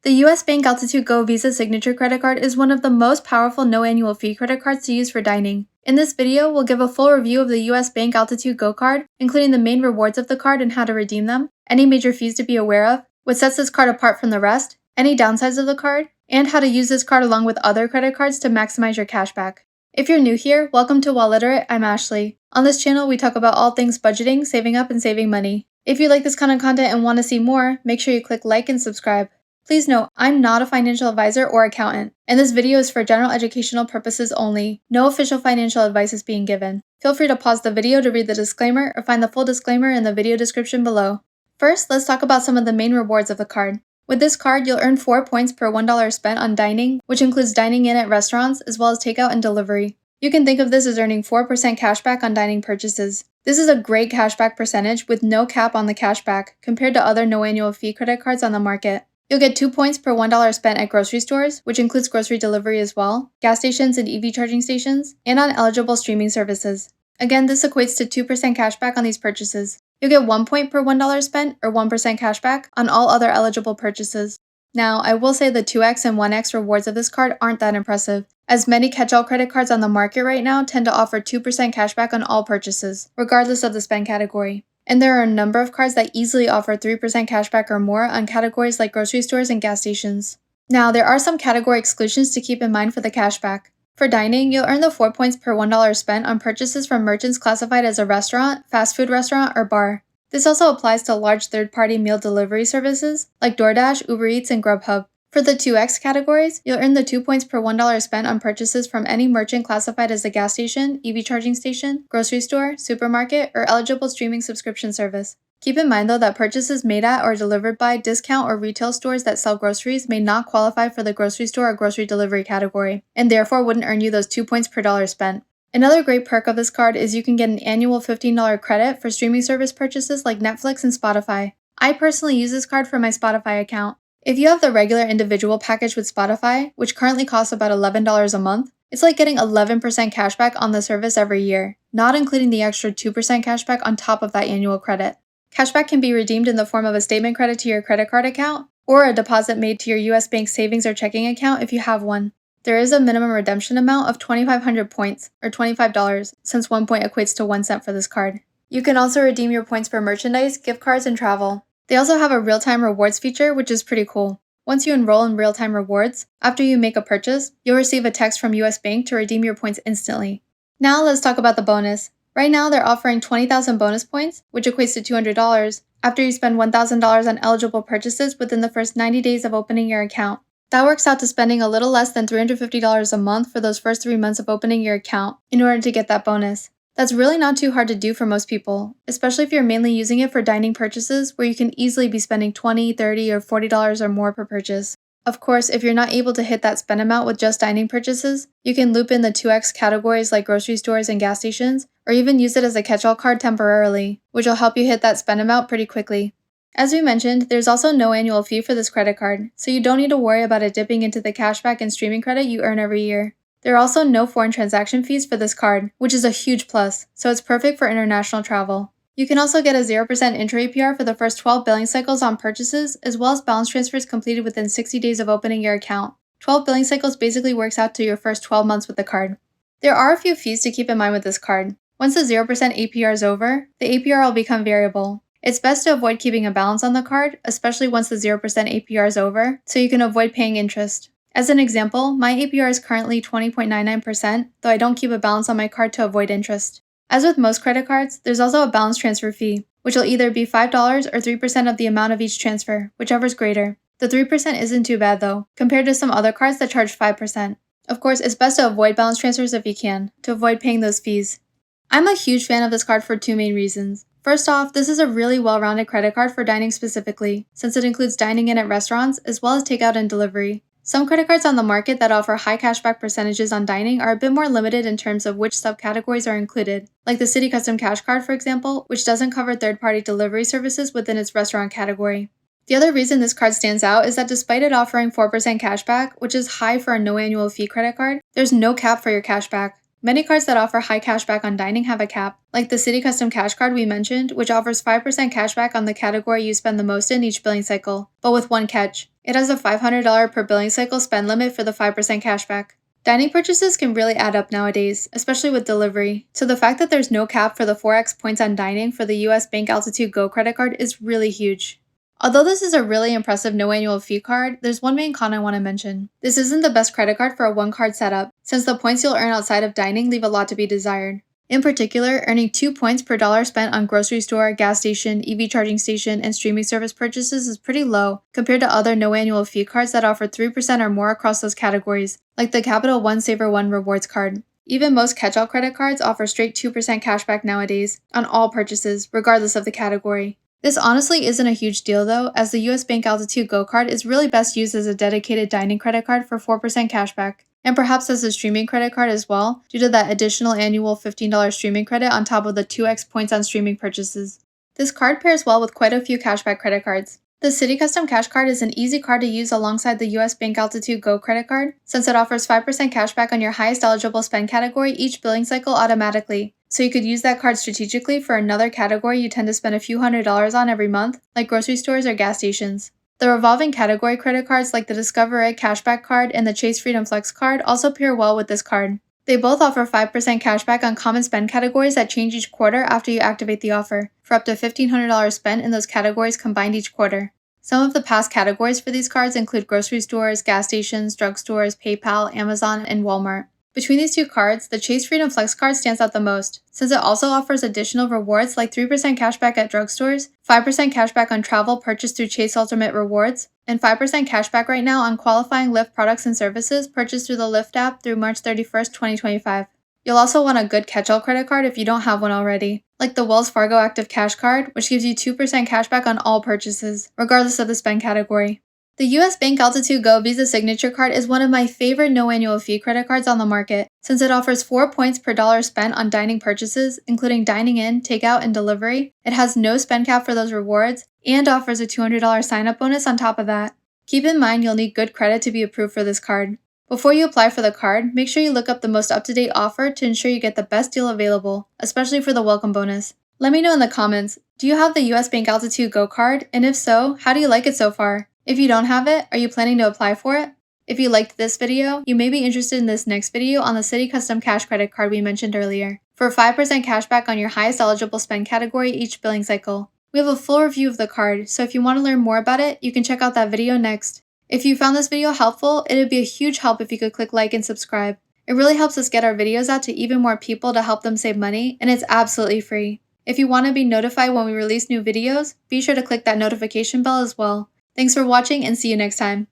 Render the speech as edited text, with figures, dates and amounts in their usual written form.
The US Bank Altitude Go Visa Signature Credit Card is one of the most powerful no annual fee credit cards to use for dining. In this video, we'll give a full review of the US Bank Altitude Go card, including the main rewards of the card and how to redeem them, any major fees to be aware of, what sets this card apart from the rest, any downsides of the card, and how to use this card along with other credit cards to maximize your cashback. If you're new here, welcome to While Literate, I'm Ashley. On this channel, we talk about all things budgeting, saving up, and saving money. If you like this kind of content and want to see more, make sure you click like and subscribe. Please note, I'm not a financial advisor or accountant, and this video is for general educational purposes only. No official financial advice is being given. Feel free to pause the video to read the disclaimer or find the full disclaimer in the video description below. First, let's talk about some of the main rewards of the card. With this card, you'll earn 4 points per $1 spent on dining, which includes dining in at restaurants as well as takeout and delivery. You can think of this as earning 4% cashback on dining purchases. This is a great cashback percentage with no cap on the cashback compared to other no annual fee credit cards on the market. You'll get 2 points per $1 spent at grocery stores, which includes grocery delivery as well, gas stations and EV charging stations, and on eligible streaming services. Again, this equates to 2% cashback on these purchases. You'll get 1 point per $1 spent, or 1% cashback, on all other eligible purchases. Now, I will say the 2x and 1x rewards of this card aren't that impressive, as many catch-all credit cards on the market right now tend to offer 2% cashback on all purchases, regardless of the spend category. And there are a number of cards that easily offer 3% cashback or more on categories like grocery stores and gas stations. Now, there are some category exclusions to keep in mind for the cashback. For dining, you'll earn the 4 points per $1 spent on purchases from merchants classified as a restaurant, fast food restaurant, or bar. This also applies to large third-party meal delivery services like DoorDash, Uber Eats, and Grubhub. For the 2x categories, you'll earn the 2 points per $1 spent on purchases from any merchant classified as a gas station, EV charging station, grocery store, supermarket, or eligible streaming subscription service. Keep in mind though that purchases made at or delivered by discount or retail stores that sell groceries may not qualify for the grocery store or grocery delivery category, and therefore wouldn't earn you those 2 points per dollar spent. Another great perk of this card is you can get an annual $15 credit for streaming service purchases like Netflix and Spotify. I personally use this card for my Spotify account. If you have the regular individual package with Spotify, which currently costs about $11 a month, it's like getting 11% cashback on the service every year, not including the extra 2% cashback on top of that annual credit. Cashback can be redeemed in the form of a statement credit to your credit card account, or a deposit made to your US Bank savings or checking account if you have one. There is a minimum redemption amount of 2,500 points, or $25, since 1 point equates to 1 cent for this card. You can also redeem your points for merchandise, gift cards, and travel. They also have a real-time rewards feature, which is pretty cool. Once you enroll in real-time rewards, after you make a purchase, you'll receive a text from US Bank to redeem your points instantly. Now let's talk about the bonus. Right now, they're offering 20,000 bonus points, which equates to $200, after you spend $1,000 on eligible purchases within the first 90 days of opening your account. That works out to spending a little less than $350 a month for those first 3 months of opening your account in order to get that bonus. That's really not too hard to do for most people, especially if you're mainly using it for dining purchases where you can easily be spending $20, $30, or $40 or more per purchase. Of course, if you're not able to hit that spend amount with just dining purchases, you can loop in the 2x categories like grocery stores and gas stations, or even use it as a catch-all card temporarily, which will help you hit that spend amount pretty quickly. As we mentioned, there's also no annual fee for this credit card, so you don't need to worry about it dipping into the cashback and streaming credit you earn every year. There are also no foreign transaction fees for this card, which is a huge plus, so it's perfect for international travel. You can also get a 0% intro APR for the first 12 billing cycles on purchases, as well as balance transfers completed within 60 days of opening your account. 12 billing cycles basically works out to your first 12 months with the card. There are a few fees to keep in mind with this card. Once the 0% APR is over, the APR will become variable. It's best to avoid keeping a balance on the card, especially once the 0% APR is over, so you can avoid paying interest. As an example, my APR is currently 20.99%, though I don't keep a balance on my card to avoid interest. As with most credit cards, there's also a balance transfer fee, which will either be $5 or 3% of the amount of each transfer, whichever is greater. The 3% isn't too bad though, compared to some other cards that charge 5%. Of course, it's best to avoid balance transfers if you can, to avoid paying those fees. I'm a huge fan of this card for 2 main reasons. First off, this is a really well-rounded credit card for dining specifically, since it includes dining in at restaurants as well as takeout and delivery. Some credit cards on the market that offer high cashback percentages on dining are a bit more limited in terms of which subcategories are included, like the Citi Custom Cash Card, for example, which doesn't cover third-party delivery services within its restaurant category. The other reason this card stands out is that despite it offering 4% cashback, which is high for a no annual fee credit card, there's no cap for your cashback. Many cards that offer high cashback on dining have a cap, like the Citi Custom Cash Card we mentioned, which offers 5% cashback on the category you spend the most in each billing cycle, but with one catch. It has a $500 per billing cycle spend limit for the 5% cashback. Dining purchases can really add up nowadays, especially with delivery, so the fact that there's no cap for the 4x points on dining for the US Bank Altitude Go credit card is really huge. Although this is a really impressive no annual fee card, there's one main con I want to mention. This isn't the best credit card for a one-card setup, since the points you'll earn outside of dining leave a lot to be desired. In particular, earning 2 points per dollar spent on grocery store, gas station, EV charging station, and streaming service purchases is pretty low compared to other no annual fee cards that offer 3% or more across those categories, like the Capital One Saver One Rewards card. Even most catch-all credit cards offer straight 2% cashback nowadays on all purchases, regardless of the category. This honestly isn't a huge deal though, as the US Bank Altitude Go card is really best used as a dedicated dining credit card for 4% cashback, and perhaps as a streaming credit card as well, due to that additional annual $15 streaming credit on top of the 2x points on streaming purchases. This card pairs well with quite a few cashback credit cards. The Citi Custom Cash Card is an easy card to use alongside the US Bank Altitude Go credit card, since it offers 5% cashback on your highest eligible spend category each billing cycle automatically. So you could use that card strategically for another category you tend to spend a few $100s on every month, like grocery stores or gas stations. The revolving category credit cards like the Discover It Cashback Card and the Chase Freedom Flex Card also pair well with this card. They both offer 5% cashback on common spend categories that change each quarter after you activate the offer, for up to $1,500 spent in those categories combined each quarter. Some of the past categories for these cards include grocery stores, gas stations, drugstores, PayPal, Amazon, and Walmart. Between these two cards, the Chase Freedom Flex card stands out the most, since it also offers additional rewards like 3% cashback at drugstores, 5% cashback on travel purchased through Chase Ultimate Rewards, and 5% cashback right now on qualifying Lyft products and services purchased through the Lyft app through March 31st, 2025. You'll also want a good catch-all credit card if you don't have one already, like the Wells Fargo Active Cash Card, which gives you 2% cashback on all purchases, regardless of the spend category. The US Bank Altitude Go Visa Signature Card is one of my favorite no annual fee credit cards on the market, since it offers 4 points per dollar spent on dining purchases, including dining in, takeout, and delivery. It has no spend cap for those rewards, and offers a $200 sign-up bonus on top of that. Keep in mind you'll need good credit to be approved for this card. Before you apply for the card, make sure you look up the most up-to-date offer to ensure you get the best deal available, especially for the welcome bonus. Let me know in the comments, do you have the US Bank Altitude Go card? And if so, how do you like it so far? If you don't have it, are you planning to apply for it? If you liked this video, you may be interested in this next video on the Citi Custom Cash Credit Card we mentioned earlier, for 5% cashback on your highest eligible spend category each billing cycle. We have a full review of the card, so if you want to learn more about it, you can check out that video next. If you found this video helpful, it would be a huge help if you could click like and subscribe. It really helps us get our videos out to even more people to help them save money, and it's absolutely free. If you want to be notified when we release new videos, be sure to click that notification bell as well. Thanks for watching and see you next time.